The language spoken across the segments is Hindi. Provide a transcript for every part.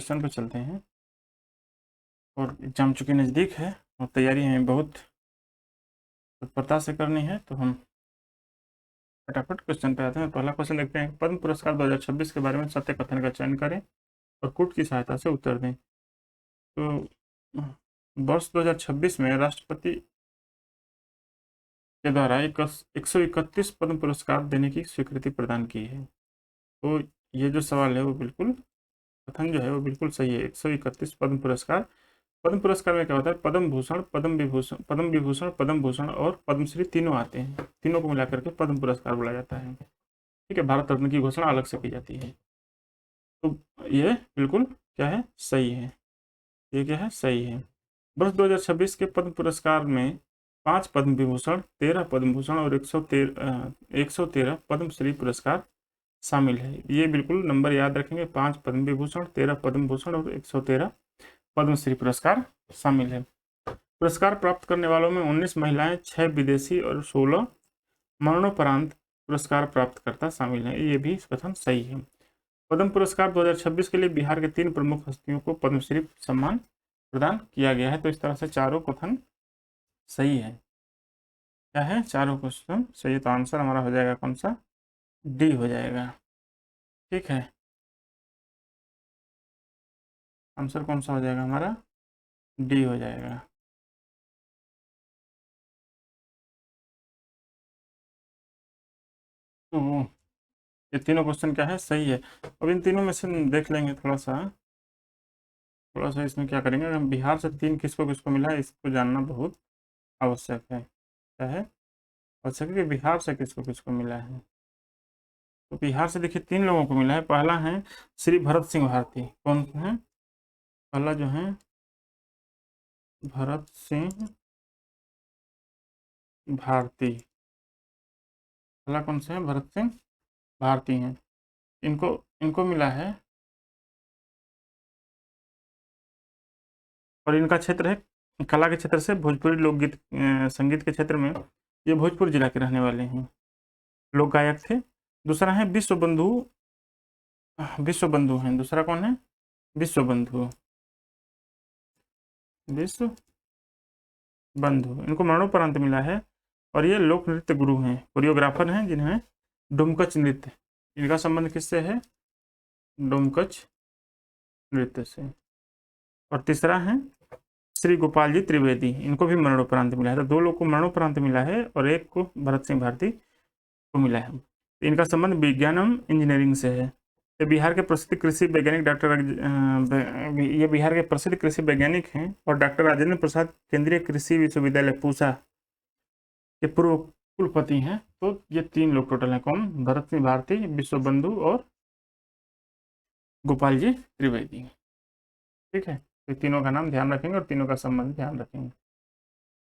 क्वेश्चन पे चलते हैं। और एग्जाम चूँकि नज़दीक है और तैयारी हमें बहुत तत्परता से करनी है, तो हम फटाफट क्वेश्चन पे आते हैं। पहला क्वेश्चन देखते हैं, पद्म पुरस्कार 2026 के बारे में सत्य कथन का चयन करें और कूट की सहायता से उत्तर दें। तो वर्ष 2026 में राष्ट्रपति के द्वारा 131 पद्म पुरस्कार देने की स्वीकृति प्रदान की है। तो ये जो सवाल है वो बिल्कुल, कथन जो है वो बिल्कुल सही है। 131 पद्म पुरस्कार। पद्म पुरस्कार में क्या होता है, पद्म भूषण, पद्म भूषण और पद्मश्री तीनों आते हैं। तीनों को मिलाकर के पद्म पुरस्कार बोला जाता है। ठीक है, भारत रत्न की घोषणा अलग से की जाती है। तो ये बिल्कुल क्या है, सही है। ये क्या है, सही है। वर्ष 2026 के पद्म पुरस्कार में 5 पद्म विभूषण, 13 पद्म भूषण और 113 पद्मश्री पुरस्कार शामिल है। ये बिल्कुल नंबर याद रखेंगे, 5 पद्म विभूषण, 13 पद्म भूषण और 113 पद्मश्री पुरस्कार शामिल है। पुरस्कार प्राप्त करने वालों में 19 महिलाएं, 6 विदेशी और 16 मरणोपरांत पुरस्कार प्राप्तकर्ता शामिल हैं। ये भी कथन सही है। पद्म पुरस्कार 2026 के लिए बिहार के 3 प्रमुख हस्तियों को पद्मश्री सम्मान प्रदान किया गया है। तो इस तरह से चारों कथन सही है। क्या है, चारों क्वेश्चन सही है। तो आंसर हमारा हो जाएगा कौन सा, डी हो जाएगा। ठीक है, आंसर कौन सा हो जाएगा हमारा, डी हो जाएगा। तो ये तीनों क्वेश्चन क्या है, सही है। अब इन तीनों में से देख लेंगे थोड़ा सा इसमें क्या करेंगे। हम बिहार से 3 किसको किसको मिला है, इसको जानना बहुत आवश्यक है। क्या है, आवश्यक है कि बिहार से किसको किसको मिला है। तो बिहार से देखिए 3 लोगों को मिला है। पहला है श्री भरत सिंह भारती। कौन है, पहला जो है भरत सिंह भारती। पहला कौन से है, भरत सिंह भारती हैं। इनको इनको मिला है, और इनका क्षेत्र है कला के क्षेत्र से भोजपुरी लोकगीत संगीत के क्षेत्र में। ये भोजपुर जिला के रहने वाले हैं, लोक गायक थे। दूसरा है विश्व बंधु, विश्व बंधु हैं। दूसरा कौन है, विश्व बंधु, विश्व बंधु। इनको मरणोपरांत मिला है और ये लोक नृत्य गुरु हैं, कोरियोग्राफर हैं, जिन्हें डुमकच नृत्य, इनका संबंध किससे है, डुमकच नृत्य से। और तीसरा है श्री गोपाल जी त्रिवेदी। इनको भी मरणोपरांत मिला है। तो 2 लोग को मरणोपरांत मिला है और एक को भरत सिंह भारती को मिला है। तो इनका संबंध विज्ञान एवं इंजीनियरिंग से है। ये बिहार के प्रसिद्ध कृषि वैज्ञानिक ये बिहार के प्रसिद्ध कृषि वैज्ञानिक हैं और डॉक्टर राजेंद्र प्रसाद केंद्रीय कृषि विश्वविद्यालय पूसा के पूर्व कुलपति हैं। तो ये 3 लोग टोटल हैं। कौन, भरत सिंह भारती, विश्व बंधु और गोपाल जी त्रिवेदी। ठीक है, तो तीनों का नाम ध्यान रखेंगे और तीनों का संबंध ध्यान रखेंगे।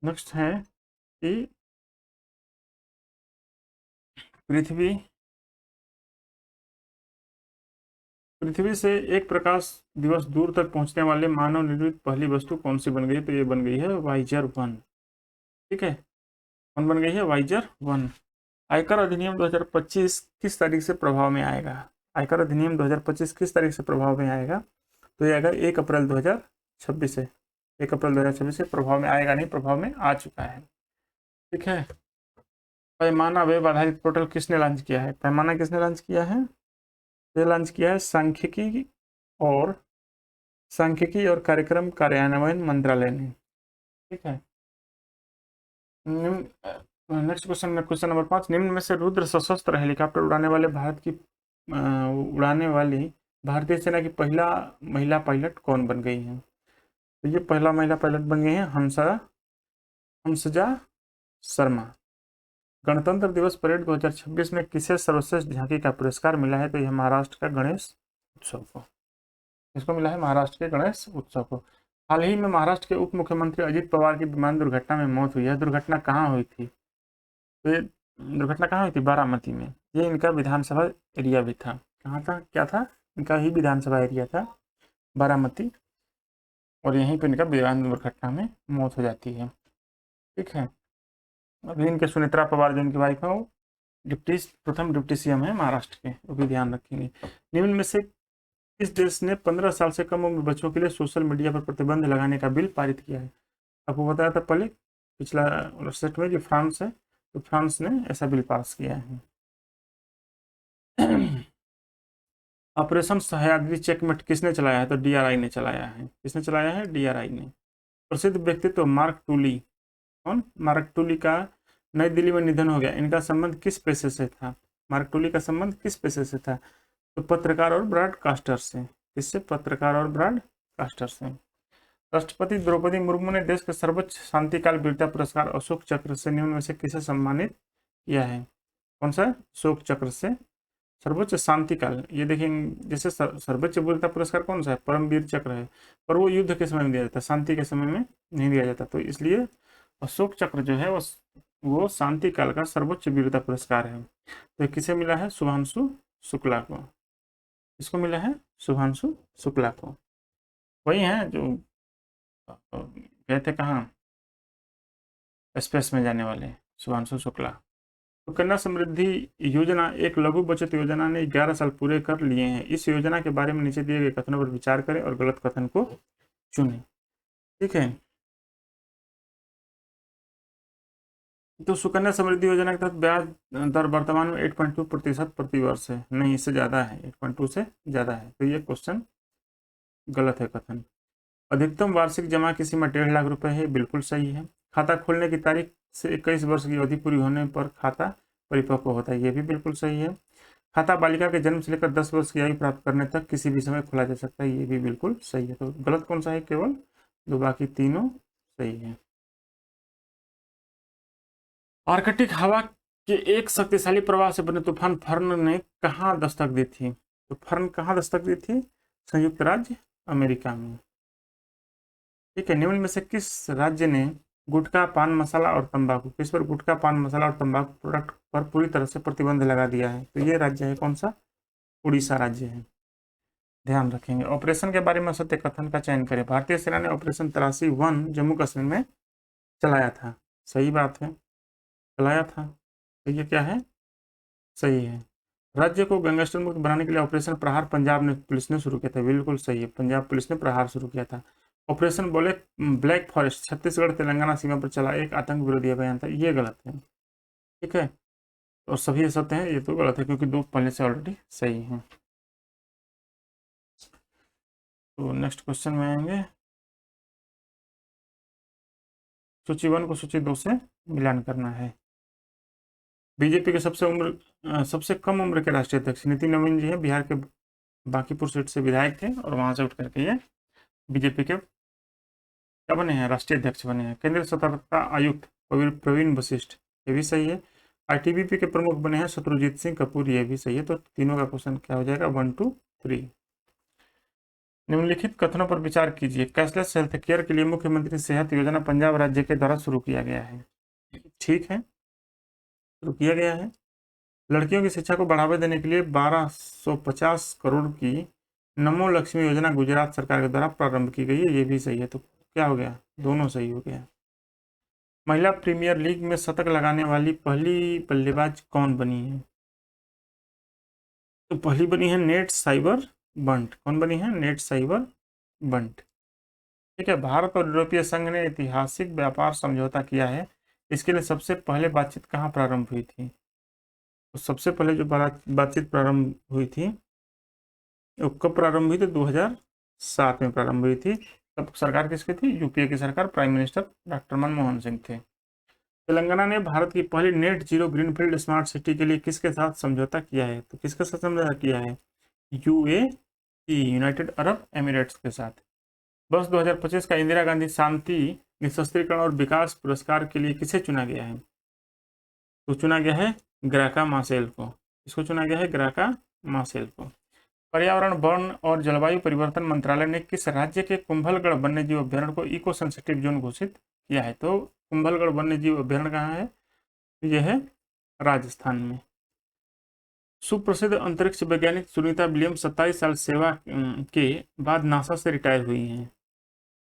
नेक्स्ट है कि पृथ्वी से 1 प्रकाश दिवस दूर तक पहुंचने वाले मानव निर्मित पहली वस्तु कौन सी बन गई है। तो ये बन गई है वाइजर 1। ठीक है, कौन बन गई है, वाइजर 1। आयकर अधिनियम 2025 किस तारीख से प्रभाव में आएगा। आयकर अधिनियम 2025 किस तारीख से प्रभाव में आएगा। तो ये आएगा 1 अप्रैल 2026 से। 1 अप्रैल 2026 से प्रभाव में आएगा, नहीं प्रभाव में आ चुका है। ठीक है, पैमाना वेब आधारित पोर्टल किसने लॉन्च किया है। पैमाना किसने लॉन्च किया है, ये लॉन्च किया है सांख्यिकी और कार्यक्रम कार्यान्वयन मंत्रालय ने। ठीक है, नेक्स्ट क्वेश्चन नंबर 5। निम्न में से रुद्र सशस्त्र हेलीकॉप्टर उड़ाने वाली भारतीय सेना की पहला महिला पायलट कौन बन गई है। तो ये पहला महिला पायलट बन गई है हंसजा शर्मा। गणतंत्र दिवस परेड 2026 में किसे सर्वश्रेष्ठ झांकी का पुरस्कार मिला है। तो यह महाराष्ट्र का गणेश उत्सव को, इसको मिला है महाराष्ट्र के गणेश उत्सव को। हाल ही में महाराष्ट्र के उप मुख्यमंत्री अजित पवार की विमान दुर्घटना में मौत हुई। यह दुर्घटना कहाँ हुई थी। तो ये दुर्घटना कहाँ हुई थी, बारामती में। ये इनका विधानसभा एरिया भी था। कहाँ था, क्या था, इनका ही विधानसभा एरिया था, बारामती। और यहीं पर इनका विमान दुर्घटना में मौत हो जाती है। ठीक है, अभी इनके सुनेत्रा पवार जो इनकी वाइफ है, वो प्रथम डिप्टी सीएम है महाराष्ट्र के, वो भी ध्यान रखेंगे। निम्न में से इस देश ने 15 साल से कम उम्र बच्चों के लिए सोशल मीडिया पर प्रतिबंध लगाने का बिल पारित किया है? आपको बताया था पहले पिछला सेट में, जो फ्रांस है, तो फ्रांस ने ऐसा बिल पास किया है। ऑपरेशन सह्याद्री चेकमेट किसने चलाया है? तो DRI ने चलाया है। किसने चलाया है? DRI ने। प्रसिद्ध व्यक्तित्व मार्क टूली, कौन? मार्क टूली का नई दिल्ली में निधन हो गया। इनका संबंध किस पेशे से था? मार्क टूली का संबंध किस पेशे से था? तो पत्रकार और ब्रॉडकास्टर से। किससे? पत्रकार और ब्रॉडकास्टर से। राष्ट्रपति द्रौपदी मुर्मू ने देश के सर्वोच्च शांतिकाल वीरता पुरस्कार अशोक चक्र से निम्न में से किसे सम्मानित किया है? कौन सा? अशोक चक्र से सर्वोच्च शांति काल। ये देखेंगे, जैसे सर्वोच्च वीरता पुरस्कार कौन सा है? परमवीर चक्र है, पर वो युद्ध के समय में दिया जाता है, शांति के समय में नहीं दिया जाता। तो इसलिए अशोक चक्र जो है वो शांति काल का सर्वोच्च वीरता पुरस्कार है। तो किसे मिला है? शुभांशु शुक्ला को। किसको मिला है? शुभांशु शुक्ला को। वही है जो गए थे कहाँ, स्पेस में जाने वाले, शुभांशु शुक्ला। तो कन्या समृद्धि योजना एक लघु बचत योजना ने 11 साल पूरे कर लिए हैं। इस योजना के बारे में नीचे दिए गए कथनों पर विचार करें और गलत कथन को चुनें। ठीक है, तो सुकन्या समृद्धि योजना के तहत ब्याज दर वर्तमान में 8.2% प्रति वर्ष है। नहीं, इससे ज़्यादा है, 8.2 से ज़्यादा है। तो ये क्वेश्चन गलत है कथन। अधिकतम वार्षिक जमा की सीमा 1.5 लाख रुपए है, बिल्कुल सही है। खाता खोलने की तारीख से 21 वर्ष की अवधि पूरी होने पर खाता परिपक्व होता है, ये भी बिल्कुल सही है। खाता बालिका के जन्म से लेकर 10 वर्ष की आयु प्राप्त करने तक किसी भी समय खोला जा सकता है, ये भी बिल्कुल सही है। तो गलत कौन सा है? केवल दो, बाकी तीनों सही है। आर्कटिक हवा के एक शक्तिशाली प्रवाह से बने तूफान फर्न ने कहाँ दस्तक दी थी? तो फर्न कहाँ दस्तक दी थी? संयुक्त राज्य अमेरिका में। ठीक है, निम्न में से किस राज्य ने गुटखा, पान मसाला और तंबाकू, किस पर गुटखा, पान मसाला और तंबाकू प्रोडक्ट पर पूरी तरह से प्रतिबंध लगा दिया है? तो ये राज्य है कौन सा? उड़ीसा राज्य है। ध्यान रखेंगे। ऑपरेशन के बारे में सत्य कथन का चयन करें। भारतीय सेना ने ऑपरेशन तलाशी 1 जम्मू कश्मीर में चलाया था। सही बात है, चलाया था। तो ये क्या है? सही है। राज्य को गैंगस्टर मुक्त बनाने के लिए ऑपरेशन प्रहार पंजाब ने पुलिस ने शुरू किया था, बिल्कुल सही है, पंजाब पुलिस ने प्रहार शुरू किया था। Operation Black Forest Chhattisgarh Telangana सीमा पर चला एक आतंक विरोधी अभियान था, ये गलत है। ठीक है, और सभी सत्य हैं, ये तो गलत है क्योंकि दो पहले से ऑलरेडी सही हैं। तो नेक्स्ट क्वेश्चन में आएंगे, सूची 1 को सूची 2 से मिलान करना है। बीजेपी के सबसे कम उम्र के राष्ट्रीय अध्यक्ष नितिन नवीन जी हैं, बिहार के बांकीपुर सीट से विधायक थे और वहां से उठ करके ये बीजेपी के क्या बने हैं? राष्ट्रीय अध्यक्ष बने हैं। केंद्रीय सतर्कता आयुक्त प्रवीण वशिष्ठ, ये भी सही है। ITBP के प्रमुख बने हैं शत्रुजीत सिंह कपूर, ये भी सही है। तो तीनों का क्वेश्चन क्या हो जाएगा? 1, 2, 3। निम्नलिखित कथनों पर विचार कीजिए। कैशलेस हेल्थ केयर के लिए मुख्यमंत्री सेहत योजना पंजाब राज्य के द्वारा शुरू किया गया है। ठीक है, शुरू किया गया है। लड़कियों की शिक्षा को बढ़ावा देने के लिए 1250 करोड़ की नमो लक्ष्मी योजना गुजरात सरकार के द्वारा प्रारंभ की गई है, ये भी सही है। तो क्या हो गया? दोनों सही हो गया। महिला प्रीमियर लीग में शतक लगाने वाली पहली बल्लेबाज कौन बनी है? तो पहली बनी है नेट साइबर बंट। कौन बनी है? नेट साइबर बंट। ठीक है, भारत और यूरोपीय संघ ने ऐतिहासिक व्यापार समझौता किया है, इसके लिए सबसे पहले बातचीत कहाँ प्रारंभ हुई थी? तो सबसे पहले जो बातचीत प्रारंभ हुई थी वो कब प्रारंभ हुई थी? 2007 में प्रारंभ हुई थी। तब सरकार किसकी थी? यूपीए की सरकार, prime minister doctor Manmohan Singh थे। तेलंगाना ने भारत की पहली net zero greenfield smart city के लिए किसके साथ समझौता किया है? तो किसके साथ समझौता किया है? UAE, यूनाइटेड अरब एमिरेट्स के साथ। वर्ष 2025 का इंदिरा गांधी शांति, निशस्त्रीकरण और विकास पुरस्कार के लिए किसे चुना गया है? तो चुना गया है ग्राका मासेल को। इसको चुना गया है ग्राका मासेल को। पर्यावरण, वन और जलवायु परिवर्तन मंत्रालय ने किस राज्य के कुंभलगढ़ वन्यजीव अभ्यारण्य को इको सेंसिटिव जोन घोषित किया है? तो कुंभलगढ़ वन्यजीव अभ्यारण्य कहाँ है? यह है राजस्थान में। सुप्रसिद्ध अंतरिक्ष वैज्ञानिक सुनीता विलियम्स 27 साल सेवा के बाद नासा से रिटायर हुई हैं।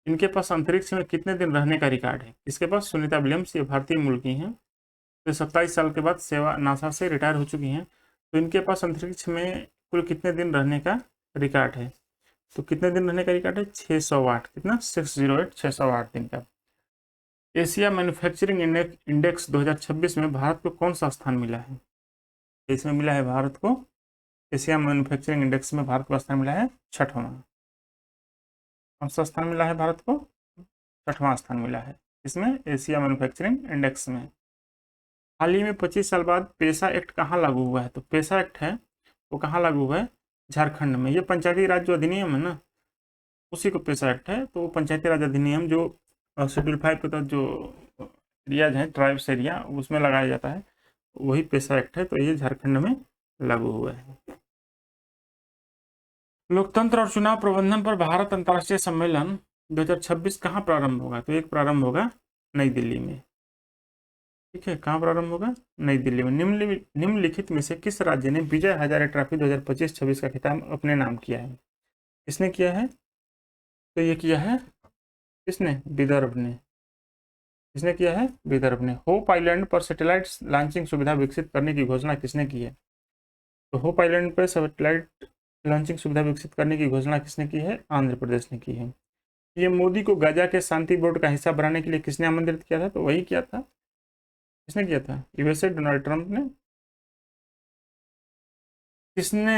इनके पास अंतरिक्ष में कितने दिन रहने का रिकॉर्ड है? इसके पास सुनीता विलियम्स, ये भारतीय मूल की हैं, तो 27 साल के बाद सेवा नासा से रिटायर हो चुकी हैं। तो इनके पास अंतरिक्ष में कुल कितने दिन रहने का रिकॉर्ड है? तो कितने दिन रहने का रिकॉर्ड है? 608। कितना? 608, 608 दिन का। एशिया मैन्युफैक्चरिंग इंडेक्स 2026 में भारत को कौन सा स्थान मिला है? इसमें मिला है भारत को, एशिया मैन्युफैक्चरिंग इंडेक्स में भारत को स्थान मिला है 6वां। कौन सा स्थान मिला है भारत को? 6वां स्थान मिला है। इसमें एशिया मैन्युफैक्चरिंग इंडेक्स में। हाल ही में 25 साल बाद पेशा एक्ट कहाँ लागू हुआ है? तो पेशा एक्ट है वो कहाँ लागू हुआ है? झारखंड में। ये पंचायती राज जो अधिनियम है ना, उसी को पेशा एक्ट है। तो पंचायती राज अधिनियम जो शेड्यूल 5 के तहत जो एरियाज हैं, ट्राइब्स एरिया, उसमें लगाया जाता है, वही पेशा एक्ट है। तो ये झारखंड में लागू हुआ है। लोकतंत्र और चुनाव प्रबंधन पर भारत अंतर्राष्ट्रीय सम्मेलन 2026 कहाँ प्रारंभ होगा? तो एक प्रारंभ होगा नई दिल्ली में। ठीक है, कहाँ प्रारंभ होगा? नई दिल्ली में। निम्नलिखित में से किस राज्य ने विजय हजारे ट्रॉफी 2025-26 का खिताब अपने नाम किया है? किसने किया है? तो ये किया है किसने? विदर्भ ने। किसने किया है? विदर्भ ने। होप आइलैंड पर सैटेलाइट लॉन्चिंग सुविधा विकसित करने की घोषणा किसने की है? तो होप आइलैंड पर सैटेलाइट लॉन्चिंग सुविधा विकसित करने की घोषणा किसने की है? आंध्र प्रदेश ने की है। ये मोदी को गाजा के शांति बोर्ड का हिस्सा बनाने के लिए किसने आमंत्रित किया था? तो वही किया था। किसने किया था? यूएसए डोनाल्ड ट्रंप ने। किसने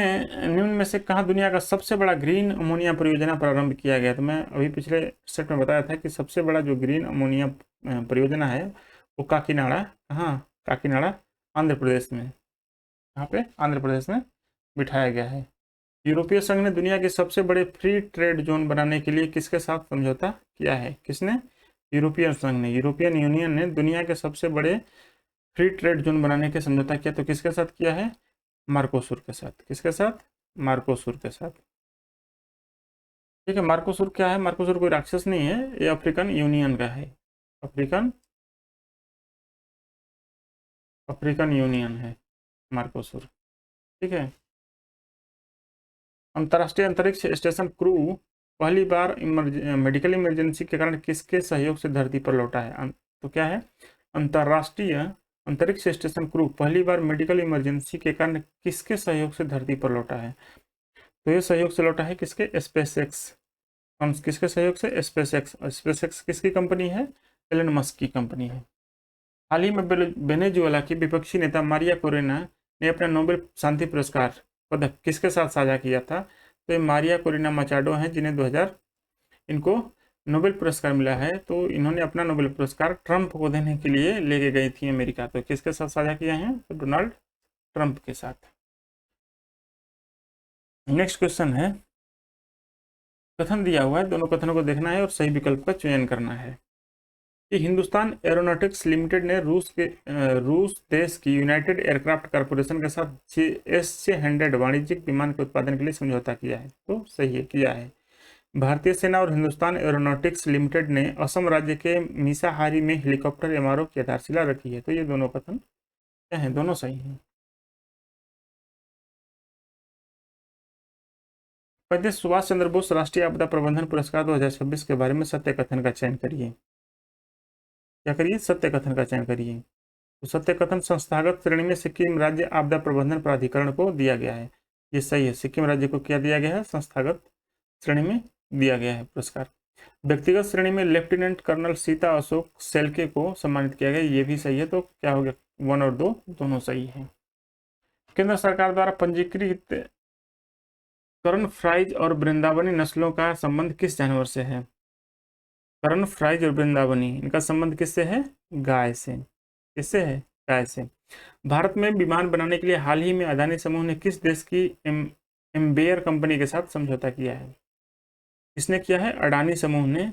निम्न में से कहा दुनिया का सबसे बड़ा ग्रीन अमोनिया परियोजना प्रारंभ किया गया? तो मैं अभी पिछले सेट में बताया था कि सबसे बड़ा जो ग्रीन अमोनिया परियोजना है वो काकीनाडा, कहाँ? काकीनाडा आंध्र प्रदेश में। कहाँ पे? आंध्र प्रदेश में बिठाया गया है। यूरोपीय संघ ने दुनिया के सबसे बड़े फ्री ट्रेड जोन बनाने के लिए किसके साथ समझौता किया है? किसने? यूरोपियन संघ ने, यूरोपियन यूनियन ने दुनिया के सबसे बड़े फ्री ट्रेड जोन बनाने के समझौता किया। तो किसके साथ किया है? मार्कोसुर के साथ। किसके साथ? मार्कोसुर के साथ। ठीक है, मार्कोसुर क्या है? मार्कोसुर कोई राक्षस नहीं है, ये अफ्रीकन यूनियन का है। अफ्रीकन अफ्रीकन यूनियन है मार्कोसुर। ठीक है। अंतर्राष्ट्रीय अंतरिक्ष स्टेशन क्रू पहली बार मेडिकल इमरजेंसी के कारण किसके सहयोग से धरती पर लौटा है? तो क्या है? अंतर्राष्ट्रीय अंतरिक्ष स्टेशन क्रू पहली बार मेडिकल इमरजेंसी के कारण किसके सहयोग से धरती पर लौटा है? तो ये सहयोग से लौटा है किसके? Space x. किसके सहयोग से? Space x. स्पेस एक्स किसकी कंपनी है? एलन मस्क की कंपनी है। हाल ही में वेनेजुएला की विपक्षी नेता मारिया कोरेना ने अपना नोबेल शांति पुरस्कार पदक किसके साथ साझा किया था? तो ये मारिया कोरेना मचाडो हैं, जिन्हें 2000 इनको नोबेल पुरस्कार मिला है। तो इन्होंने अपना नोबेल पुरस्कार ट्रंप को देने के लिए लेके गई थी अमेरिका। तो किसके साथ साझा किया है? तो डोनाल्ड ट्रंप के साथ। नेक्स्ट क्वेश्चन है, कथन दिया हुआ है, दोनों कथनों को देखना है और सही विकल्प का चयन करना है कि हिंदुस्तान एरोनॉटिक्स लिमिटेड ने रूस देश की यूनाइटेड एयरक्राफ्ट कॉरपोरेशन के साथ S-600 वाणिज्यिक विमान के उत्पादन के लिए समझौता किया है। तो सही है, किया है। भारतीय सेना और हिंदुस्तान एरोनॉटिक्स लिमिटेड ने असम राज्य के मीसाहारी में हेलीकॉप्टर एमआरओ की आधारशिला रखी है। तो ये दोनों कथन क्या है? दोनों सही हैं। पंडित सुभाष चंद्र बोस राष्ट्रीय आपदा प्रबंधन पुरस्कार 2026 के बारे में सत्य कथन का चयन करिए। क्या करिए? सत्य कथन का चयन करिए। तो सत्य कथन संस्थागत श्रेणी में सिक्किम राज्य आपदा प्रबंधन प्राधिकरण को दिया गया है। ये सही है, सिक्किम राज्य को क्या दिया गया है? संस्थागत श्रेणी में दिया गया है पुरस्कार। व्यक्तिगत श्रेणी में लेफ्टिनेंट कर्नल सीता अशोक सेल्के को सम्मानित किया गया, ये भी सही है। तो क्या हो गया? 1 और 2 दोनों सही है। केंद्र सरकार द्वारा पंजीकृत कर्ण फ्राइज और वृंदावनी नस्लों का संबंध किस जानवर से है? कर्ण फ्राइज और वृंदावनी, इनका संबंध किससे है? गाय से। किससे है? गाय से। भारत में विमान बनाने के लिए हाल ही में अदानी समूह ने किस देश की एम्बेयर कंपनी के साथ समझौता किया है? किसने किया है? अडानी समूह ने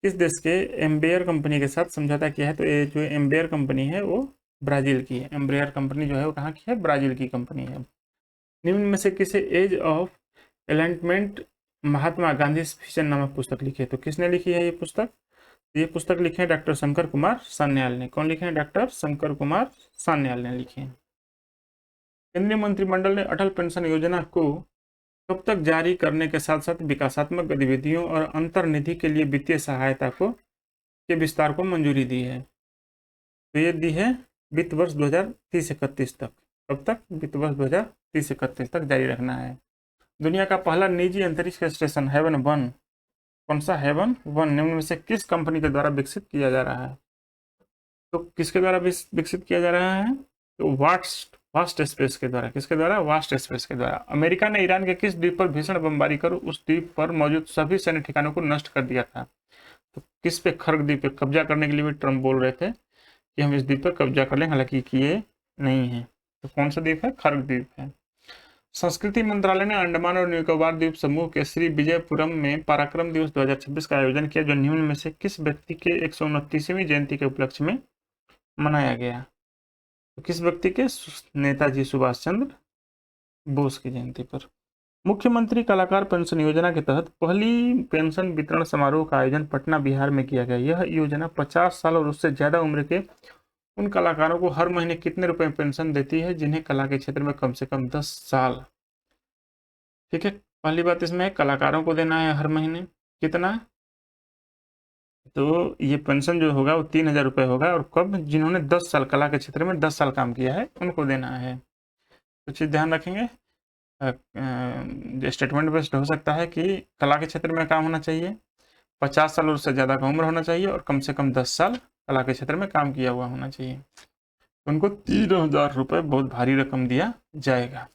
किस देश के एम्बेयर कंपनी के साथ समझौता किया है? तो ये जो एम्बेयर कंपनी है वो ब्राजील की है। एम्बेयर कंपनी जो है वो कहाँ की है? ब्राजील की कंपनी है। निम्न में से किसे age of alignment Mahatma Gandhi vision नामक पुस्तक लिखी है? तो किसने लिखी है ये पुस्तक? ये पुस्तक लिखे हैं डॉक्टर शंकर कुमार सान्याल ने। कौन लिखे हैं? डॉक्टर शंकर कुमार सान्याल ने लिखे हैं। केंद्रीय मंत्रिमंडल ने अटल पेंशन योजना को कब तक जारी करने के साथ साथ विकासात्मक गतिविधियों और अंतर्निधि के लिए वित्तीय सहायता को के विस्तार को मंजूरी दी है? तो ये दी है वित्त वर्ष 2030-31 तक। कब तक? वित्त वर्ष 2030-31 तक जारी रखना है। दुनिया का पहला निजी अंतरिक्ष स्टेशन हेवन 1, कौन सा हेवन 1 निम्न में से किस कंपनी के द्वारा विकसित किया जा रहा है? तो किसके द्वारा विकसित किया जा रहा है? तो वास्ट स्पेस के द्वारा। किसके द्वारा? वास्ट स्पेस के द्वारा। अमेरिका ने ईरान के किस द्वीप पर भीषण बमबारी कर उस द्वीप पर मौजूद सभी सैन्य ठिकानों को नष्ट कर दिया था? तो किस पे? खर्ग द्वीप पे कब्जा करने के लिए भी ट्रंप बोल रहे थे कि हम इस द्वीप पर कब्जा कर लें, हालांकि किए नहीं है। तो कौन सा द्वीप है? खर्ग द्वीप है। संस्कृति मंत्रालय ने अंडमान और निकोबार द्वीप समूह के श्री विजयपुरम में पराक्रम दिवस 2026 का आयोजन किया, जो निम्न में से किस व्यक्ति के 129वीं जयंती के उपलक्ष्य में मनाया गया? तो किस व्यक्ति के? नेताजी सुभाष चंद्र बोस की जयंती पर। मुख्यमंत्री कलाकार पेंशन योजना के तहत पहली पेंशन वितरण समारोह का आयोजन पटना बिहार में किया गया। यह योजना 50 साल और उससे ज्यादा उम्र के उन कलाकारों को हर महीने कितने रुपए पेंशन देती है जिन्हें कला के क्षेत्र में कम से कम 10 साल। ठीक है, पहली बात इसमें है कलाकारों को देना है हर महीने कितना? तो ये पेंशन जो होगा वो 3,000 रुपये होगा, और कब? जिन्होंने 10 साल कला के क्षेत्र में 10 साल काम किया है उनको देना है। तो चीज़ ध्यान रखेंगे, स्टेटमेंट बेस्ड हो सकता है कि कला के क्षेत्र में काम होना चाहिए, 50 साल और उससे ज़्यादा का उम्र होना चाहिए, और कम से कम 10 साल कला के क्षेत्र में काम किया हुआ होना चाहिए। उनको 3,000 रुपये बहुत भारी रकम दिया जाएगा।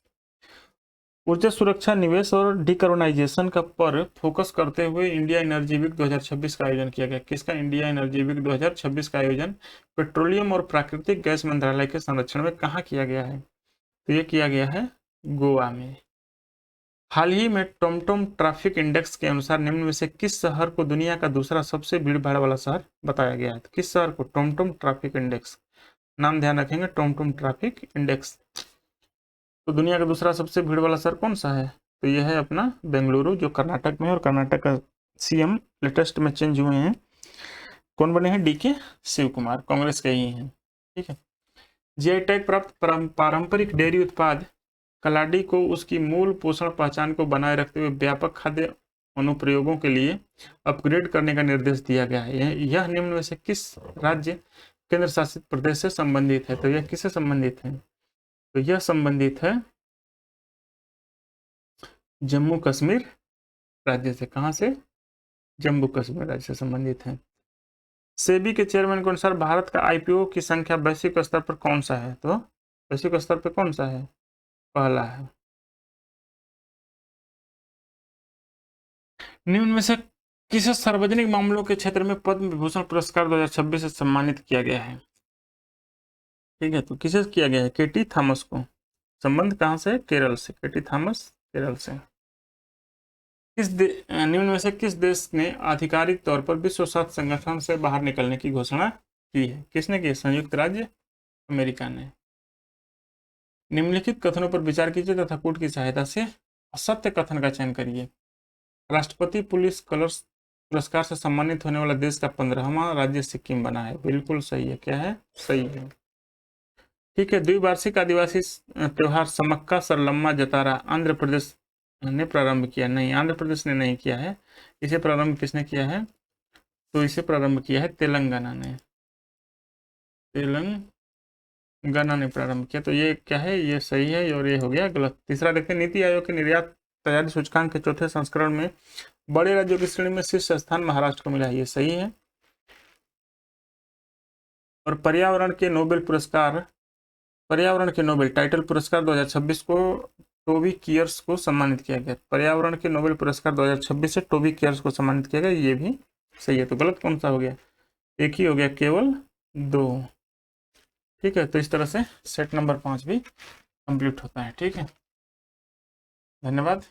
ऊर्जा सुरक्षा, निवेश और डिकार्बोनाइजेशन का पर फोकस करते हुए इंडिया एनर्जी वीक 2026 का आयोजन किया गया। किसका? इंडिया एनर्जी वीक 2026 का आयोजन पेट्रोलियम और प्राकृतिक गैस मंत्रालय के संरक्षण में कहाँ किया गया है? तो ये किया गया है गोवा में। हाल ही में टॉमटॉम ट्रैफिक इंडेक्स के अनुसार निम्न में से किस शहर को दुनिया का दूसरा सबसे भीड़ भाड़ वाला शहर बताया गया है? तो किस शहर को? टॉमटॉम ट्रैफिक इंडेक्स, नाम ध्यान रखेंगे, टॉमटॉम ट्रैफिक इंडेक्स। तो दुनिया का दूसरा सबसे भीड़ वाला शहर कौन सा है? तो यह है अपना बेंगलुरु, जो कर्नाटक में है, और कर्नाटक का सीएम लेटेस्ट में चेंज हुए हैं। कौन बने हैं? डीके शिव कुमार, कांग्रेस के ही हैं। ठीक है। जीआई टैग प्राप्त पारंपरिक डेयरी उत्पाद कलाडी को उसकी मूल पोषण पहचान को बनाए रखते हुए व्यापक खाद्य अनुप्रयोगों के लिए अपग्रेड करने का निर्देश दिया गया है। यह निम्न में से किस राज्य केंद्र शासित प्रदेश से संबंधित है? तो यह किससे संबंधित है? तो यह संबंधित है जम्मू कश्मीर राज्य से। कहां से? जम्मू कश्मीर राज्य से संबंधित है। सेबी के चेयरमैन के अनुसार भारत का आईपीओ की संख्या वैश्विक स्तर पर कौन सा है? तो वैश्विक स्तर पर कौन सा है? पहला है। निम्न में से किसे सार्वजनिक मामलों के क्षेत्र में पद्म विभूषण पुरस्कार 2026 से सम्मानित किया गया है? ठीक है, तो किसे किया गया है? केटी थॉमस को। संबंध कहां से? केरल से। केटी थॉमस केरल से। निम्न में से किस देश ने आधिकारिक तौर पर विश्व स्वास्थ्य संगठन से बाहर निकलने की घोषणा की है? किसने की? संयुक्त राज्य अमेरिका ने। निम्नलिखित कथनों पर विचार कीजिए तथा कूट की सहायता से असत्य कथन का चयन करिए। राष्ट्रपति पुलिस कलर्स पुरस्कार से सम्मानित होने वाला देश का 15वां राज्य सिक्किम बना है। बिल्कुल सही है। क्या है? सही है। ठीक है। द्विवार्षिक आदिवासी त्योहार समक्का सरलम्मा जतारा आंध्र प्रदेश ने प्रारंभ किया? नहीं, आंध्र प्रदेश ने नहीं किया है। इसे प्रारंभ किसने किया है? तो इसे प्रारंभ किया है तेलंगाना ने। तेलंगाना ने प्रारंभ किया। तो ये क्या है? ये सही है और ये हो गया गलत। तीसरा देखते हैं, नीति आयोग के निर्यात तैयारी सूचकांक के चौथे संस्करण में बड़े राज्यों की श्रेणी में शीर्ष स्थान महाराष्ट्र को मिला है। ये सही है। और पर्यावरण के नोबेल टाइटल पुरस्कार 2026 को टोबी कियर्स को सम्मानित किया गया। पर्यावरण के नोबेल पुरस्कार 2026 से टोबी कियर्स को सम्मानित किया गया। ये भी सही है। तो गलत कौन सा हो गया? एक ही हो गया, केवल 2। ठीक है। तो इस तरह से सेट नंबर 5 भी कंप्लीट होता है। ठीक है, धन्यवाद।